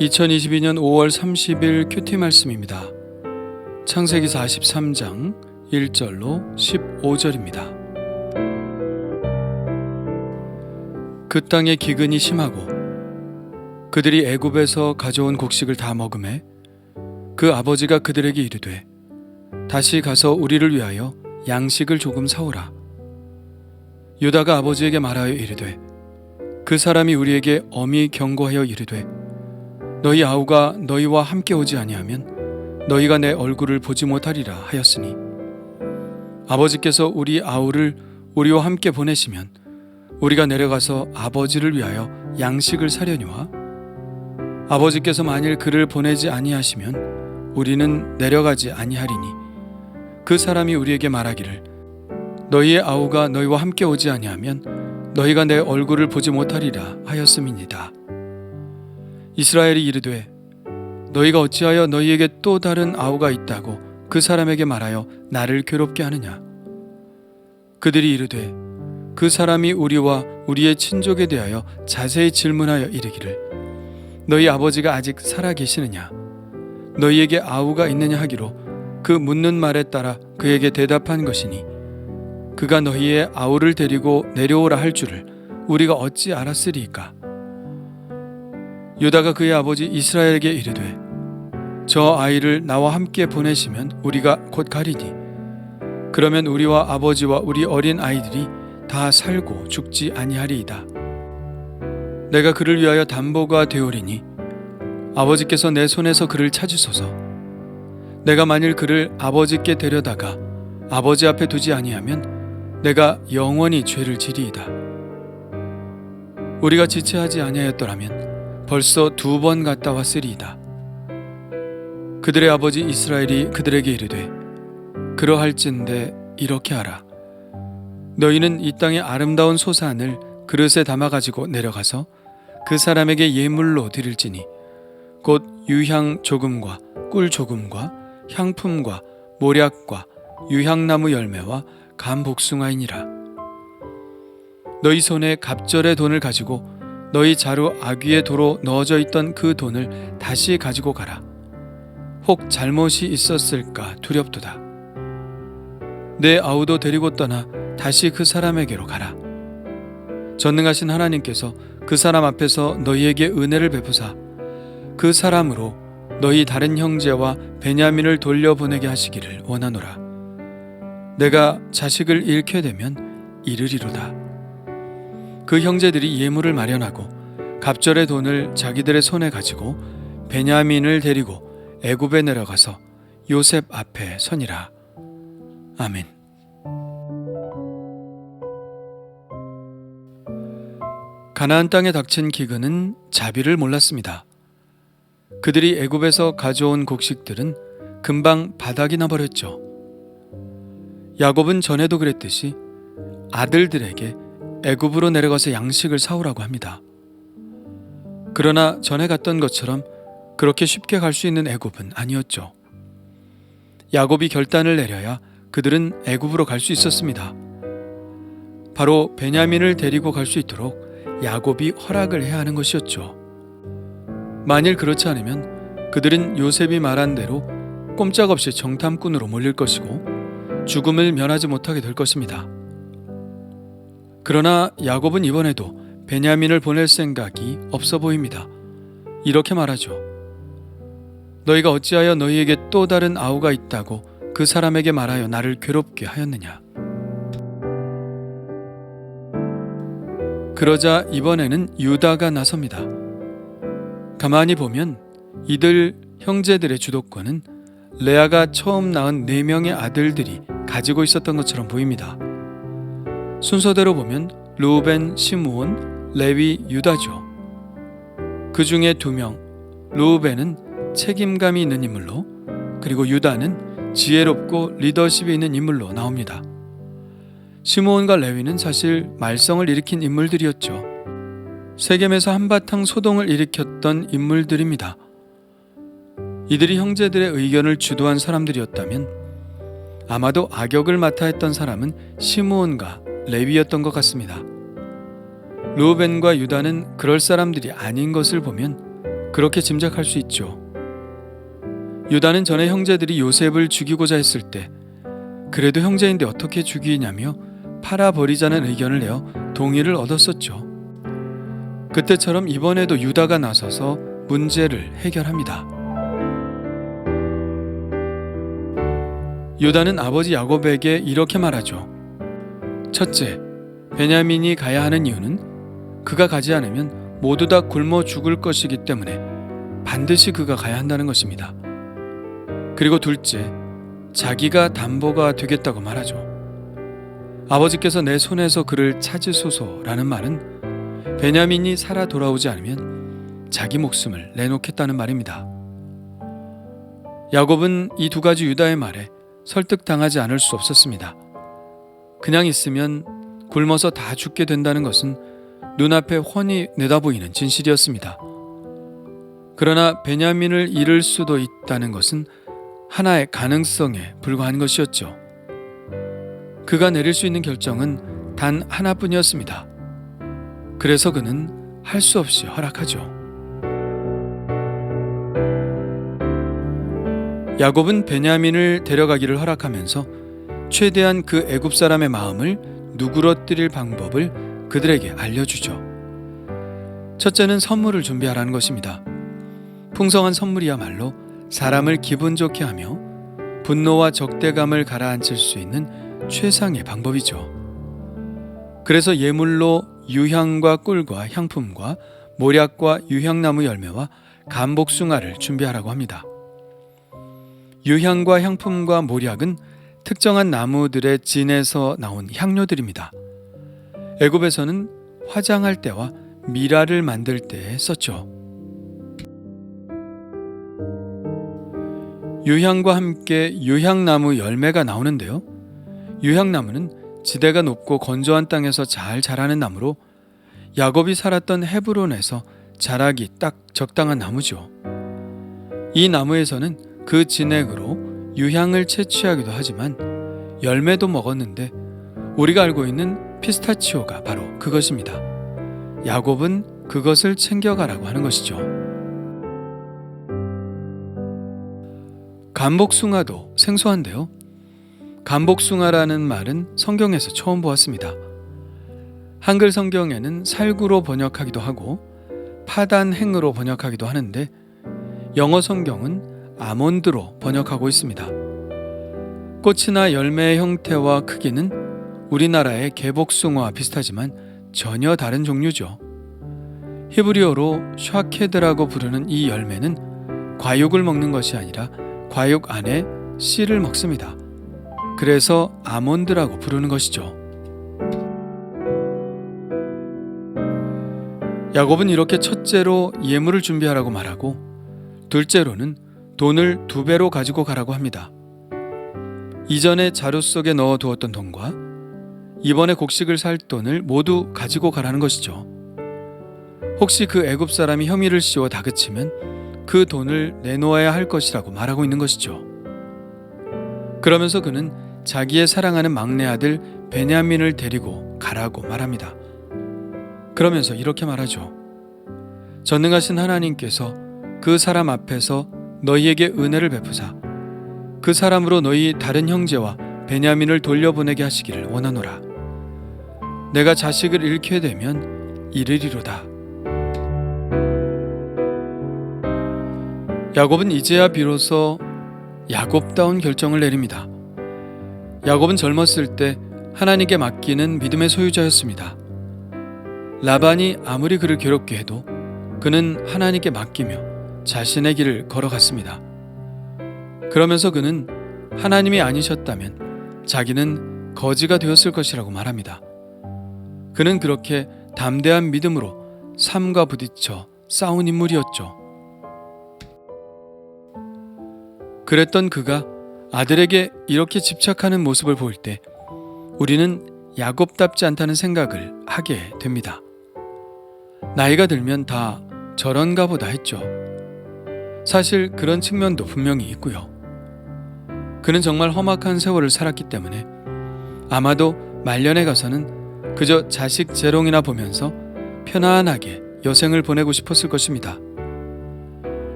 2022년 5월 30일 큐티 말씀입니다. 창세기 43장 1절로 15절입니다. 그 땅에 기근이 심하고 그들이 애굽에서 가져온 곡식을 다 먹음에 그 아버지가 그들에게 이르되 다시 가서 우리를 위하여 양식을 조금 사오라. 유다가 아버지에게 말하여 이르되 그 사람이 우리에게 엄히 경고하여 이르되 너희 아우가 너희와 함께 오지 아니하면 너희가 내 얼굴을 보지 못하리라 하였으니 아버지께서 우리 아우를 우리와 함께 보내시면 우리가 내려가서 아버지를 위하여 양식을 사려니와 아버지께서 만일 그를 보내지 아니하시면 우리는 내려가지 아니하리니 그 사람이 우리에게 말하기를 너희의 아우가 너희와 함께 오지 아니하면 너희가 내 얼굴을 보지 못하리라 하였음이니이다. 이스라엘이 이르되 너희가 어찌하여 너희에게 또 다른 아우가 있다고 그 사람에게 말하여 나를 괴롭게 하느냐. 그들이 이르되 그 사람이 우리와 우리의 친족에 대하여 자세히 질문하여 이르기를 너희 아버지가 아직 살아 계시느냐 너희에게 아우가 있느냐 하기로 그 묻는 말에 따라 그에게 대답한 것이니 그가 너희의 아우를 데리고 내려오라 할 줄을 우리가 어찌 알았으리이까. 유다가 그의 아버지 이스라엘에게 이르되 저 아이를 나와 함께 보내시면 우리가 곧 가리니 그러면 우리와 아버지와 우리 어린 아이들이 다 살고 죽지 아니하리이다. 내가 그를 위하여 담보가 되오리니 아버지께서 내 손에서 그를 찾으소서. 내가 만일 그를 아버지께 데려다가 아버지 앞에 두지 아니하면 내가 영원히 죄를 지리이다. 우리가 지체하지 아니하였더라면 벌써 2번 갔다 왔으리이다. 그들의 아버지 이스라엘이 그들에게 이르되 그러할진대 이렇게 하라. 너희는 이 땅의 아름다운 소산을 그릇에 담아가지고 내려가서 그 사람에게 예물로 드릴지니 곧 유향 조금과 꿀 조금과 향품과 모략과 유향나무 열매와 감복숭아이니라. 너희 손에 갑절의 돈을 가지고 너희 자루 아귀의 도로 넣어져 있던 그 돈을 다시 가지고 가라. 혹 잘못이 있었을까 두렵도다. 내 아우도 데리고 떠나 다시 그 사람에게로 가라. 전능하신 하나님께서 그 사람 앞에서 너희에게 은혜를 베푸사 그 사람으로 너희 다른 형제와 베냐민을 돌려보내게 하시기를 원하노라. 내가 자식을 잃게 되면 이르리로다. 그 형제들이 예물을 마련하고 갑절의 돈을 자기들의 손에 가지고 베냐민을 데리고 애굽에 내려가서 요셉 앞에 서니라. 아멘. 가나안 땅에 닥친 기근은 자비를 몰랐습니다. 그들이 애굽에서 가져온 곡식들은 금방 바닥이 나버렸죠. 야곱은 전에도 그랬듯이 아들들에게 애굽으로 내려가서 양식을 사오라고 합니다. 그러나 전에 갔던 것처럼 그렇게 쉽게 갈 수 있는 애굽은 아니었죠. 야곱이 결단을 내려야 그들은 애굽으로 갈 수 있었습니다. 바로 베냐민을 데리고 갈 수 있도록 야곱이 허락을 해야 하는 것이었죠. 만일 그렇지 않으면 그들은 요셉이 말한 대로 꼼짝없이 정탐꾼으로 몰릴 것이고 죽음을 면하지 못하게 될 것입니다. 그러나 야곱은 이번에도 베냐민을 보낼 생각이 없어 보입니다. 이렇게 말하죠. 너희가 어찌하여 너희에게 또 다른 아우가 있다고 그 사람에게 말하여 나를 괴롭게 하였느냐. 그러자 이번에는 유다가 나섭니다. 가만히 보면 이들 형제들의 주도권은 레아가 처음 낳은 4명의 아들들이 가지고 있었던 것처럼 보입니다. 순서대로 보면 르우벤, 시므온, 레위, 유다죠. 그 중에 2명, 르우벤은 책임감이 있는 인물로 그리고 유다는 지혜롭고 리더십이 있는 인물로 나옵니다. 시므온과 레위는 사실 말썽을 일으킨 인물들이었죠. 세겜에서 한바탕 소동을 일으켰던 인물들입니다. 이들이 형제들의 의견을 주도한 사람들이었다면 아마도 악역을 맡아 했던 사람은 시므온과 레위였던 것 같습니다. 르우벤과 유다는 그럴 사람들이 아닌 것을 보면 그렇게 짐작할 수 있죠. 유다는 전에 형제들이 요셉을 죽이고자 했을 때 그래도 형제인데 어떻게 죽이냐며 팔아버리자는 의견을 내어 동의를 얻었었죠. 그때처럼 이번에도 유다가 나서서 문제를 해결합니다. 유다는 아버지 야곱에게 이렇게 말하죠. 첫째, 베냐민이 가야 하는 이유는 그가 가지 않으면 모두 다 굶어 죽을 것이기 때문에 반드시 그가 가야 한다는 것입니다. 그리고 둘째, 자기가 담보가 되겠다고 말하죠. 아버지께서 내 손에서 그를 찾으소서라는 말은 베냐민이 살아 돌아오지 않으면 자기 목숨을 내놓겠다는 말입니다. 야곱은 이 두 가지 유다의 말에 설득당하지 않을 수 없었습니다. 그냥 있으면 굶어서 다 죽게 된다는 것은 눈앞에 훤히 내다보이는 진실이었습니다. 그러나 베냐민을 잃을 수도 있다는 것은 하나의 가능성에 불과한 것이었죠. 그가 내릴 수 있는 결정은 단 하나뿐이었습니다. 그래서 그는 할 수 없이 허락하죠. 야곱은 베냐민을 데려가기를 허락하면서 최대한 그 애굽 사람의 마음을 누그러뜨릴 방법을 그들에게 알려주죠. 첫째는 선물을 준비하라는 것입니다. 풍성한 선물이야말로 사람을 기분 좋게 하며 분노와 적대감을 가라앉힐 수 있는 최상의 방법이죠. 그래서 예물로 유향과 꿀과 향품과 모략과 유향나무 열매와 감복숭아를 준비하라고 합니다. 유향과 향품과 모략은 특정한 나무들의 진에서 나온 향료들입니다. 애굽에서는 화장할 때와 미라를 만들 때에 썼죠. 유향과 함께 유향나무 열매가 나오는데요. 유향나무는 지대가 높고 건조한 땅에서 잘 자라는 나무로 야곱이 살았던 헤브론에서 자라기 딱 적당한 나무죠. 이 나무에서는 그 진액으로 유향을 채취하기도 하지만 열매도 먹었는데 우리가 알고 있는 피스타치오가 바로 그것입니다. 야곱은 그것을 챙겨가라고 하는 것이죠. 감복숭아도 생소한데요. 감복숭아라는 말은 성경에서 처음 보았습니다. 한글 성경에는 살구로 번역하기도 하고 파단행으로 번역하기도 하는데 영어 성경은 아몬드로 번역하고 있습니다. 꽃이나 열매의 형태와 크기는 우리나라의 개복숭아와 비슷하지만 전혀 다른 종류죠. 히브리어로 샤케드라고 부르는 이 열매는 과육을 먹는 것이 아니라 과육 안에 씨를 먹습니다. 그래서 아몬드라고 부르는 것이죠. 야곱은 이렇게 첫째로 예물을 준비하라고 말하고 둘째로는 돈을 2배로 가지고 가라고 합니다. 이전에 자루 속에 넣어 두었던 돈과 이번에 곡식을 살 돈을 모두 가지고 가라는 것이죠. 혹시 그 애굽 사람이 혐의를 씌워 다그치면 그 돈을 내놓아야 할 것이라고 말하고 있는 것이죠. 그러면서 그는 자기의 사랑하는 막내 아들 베냐민을 데리고 가라고 말합니다. 그러면서 이렇게 말하죠. 전능하신 하나님께서 그 사람 앞에서 너희에게 은혜를 베푸사 그 사람으로 너희 다른 형제와 베냐민을 돌려보내게 하시기를 원하노라. 내가 자식을 잃게 되면 이르리로다. 야곱은 이제야 비로소 야곱다운 결정을 내립니다. 야곱은 젊었을 때 하나님께 맡기는 믿음의 소유자였습니다. 라반이 아무리 그를 괴롭게 해도 그는 하나님께 맡기며 자신의 길을 걸어갔습니다. 그러면서 그는 하나님이 아니셨다면 자기는 거지가 되었을 것이라고 말합니다. 그는 그렇게 담대한 믿음으로 삶과 부딪혀 싸운 인물이었죠. 그랬던 그가 아들에게 이렇게 집착하는 모습을 볼 때 우리는 야곱답지 않다는 생각을 하게 됩니다. 나이가 들면 다 저런가 보다 했죠. 사실 그런 측면도 분명히 있고요. 그는 정말 험악한 세월을 살았기 때문에 아마도 말년에 가서는 그저 자식 재롱이나 보면서 편안하게 여생을 보내고 싶었을 것입니다.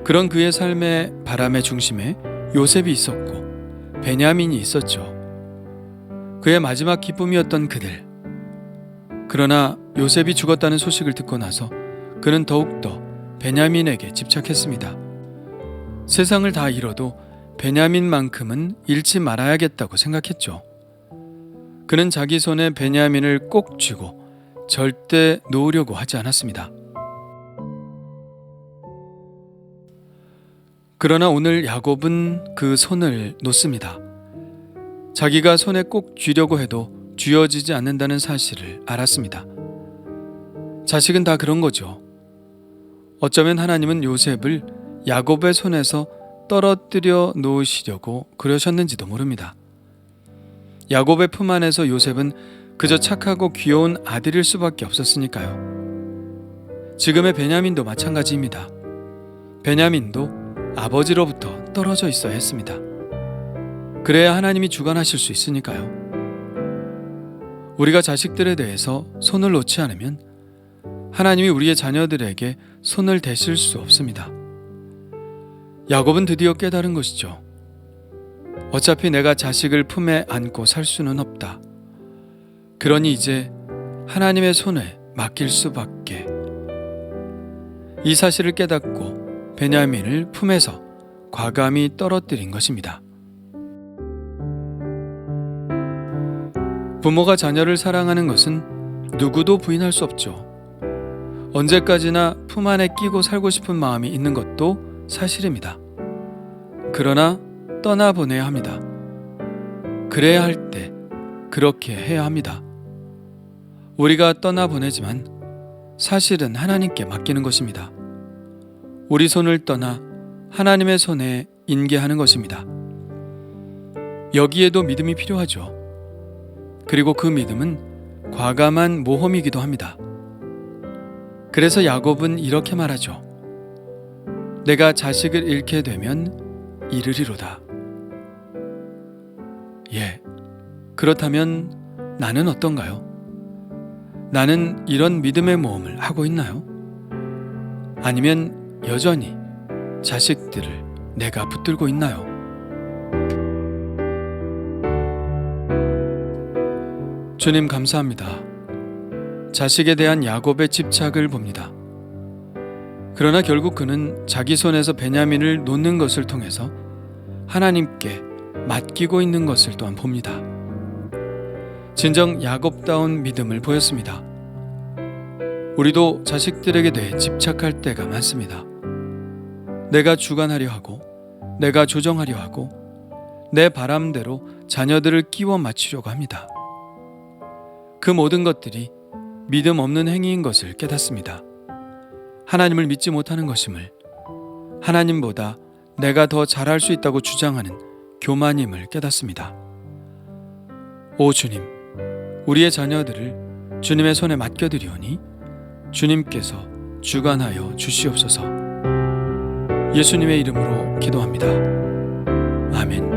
그런 그의 삶의 바람의 중심에 요셉이 있었고 베냐민이 있었죠. 그의 마지막 기쁨이었던 그들. 그러나 요셉이 죽었다는 소식을 듣고 나서 그는 더욱더 베냐민에게 집착했습니다. 세상을 다 잃어도 베냐민만큼은 잃지 말아야겠다고 생각했죠. 그는 자기 손에 베냐민을 꼭 쥐고 절대 놓으려고 하지 않았습니다. 그러나 오늘 야곱은 그 손을 놓습니다. 자기가 손에 꼭 쥐려고 해도 쥐어지지 않는다는 사실을 알았습니다. 자식은 다 그런 거죠. 어쩌면 하나님은 요셉을 야곱의 손에서 떨어뜨려 놓으시려고 그러셨는지도 모릅니다. 야곱의 품 안에서 요셉은 그저 착하고 귀여운 아들일 수밖에 없었으니까요. 지금의 베냐민도 마찬가지입니다. 베냐민도 아버지로부터 떨어져 있어야 했습니다. 그래야 하나님이 주관하실 수 있으니까요. 우리가 자식들에 대해서 손을 놓지 않으면 하나님이 우리의 자녀들에게 손을 대실 수 없습니다. 야곱은 드디어 깨달은 것이죠. 어차피 내가 자식을 품에 안고 살 수는 없다. 그러니 이제 하나님의 손에 맡길 수밖에. 이 사실을 깨닫고 베냐민을 품에서 과감히 떨어뜨린 것입니다. 부모가 자녀를 사랑하는 것은 누구도 부인할 수 없죠. 언제까지나 품 안에 끼고 살고 싶은 마음이 있는 것도 사실입니다. 그러나 떠나보내야 합니다. 그래야 할 때 그렇게 해야 합니다. 우리가 떠나보내지만 사실은 하나님께 맡기는 것입니다. 우리 손을 떠나 하나님의 손에 인계하는 것입니다. 여기에도 믿음이 필요하죠. 그리고 그 믿음은 과감한 모험이기도 합니다. 그래서 야곱은 이렇게 말하죠. 내가 자식을 잃게 되면 이르리로다. 예, 그렇다면 나는 어떤가요? 나는 이런 믿음의 모험을 하고 있나요? 아니면 여전히 자식들을 내가 붙들고 있나요? 주님 감사합니다. 자식에 대한 야곱의 집착을 봅니다. 그러나 결국 그는 자기 손에서 베냐민을 놓는 것을 통해서 하나님께 맡기고 있는 것을 또한 봅니다. 진정 야곱다운 믿음을 보였습니다. 우리도 자식들에게 대해 집착할 때가 많습니다. 내가 주관하려 하고 내가 조정하려 하고 내 바람대로 자녀들을 끼워 맞추려고 합니다. 그 모든 것들이 믿음 없는 행위인 것을 깨닫습니다. 하나님을 믿지 못하는 것임을, 하나님보다 내가 더 잘할 수 있다고 주장하는 교만임을 깨닫습니다. 오 주님, 우리의 자녀들을 주님의 손에 맡겨드리오니 주님께서 주관하여 주시옵소서. 예수님의 이름으로 기도합니다. 아멘.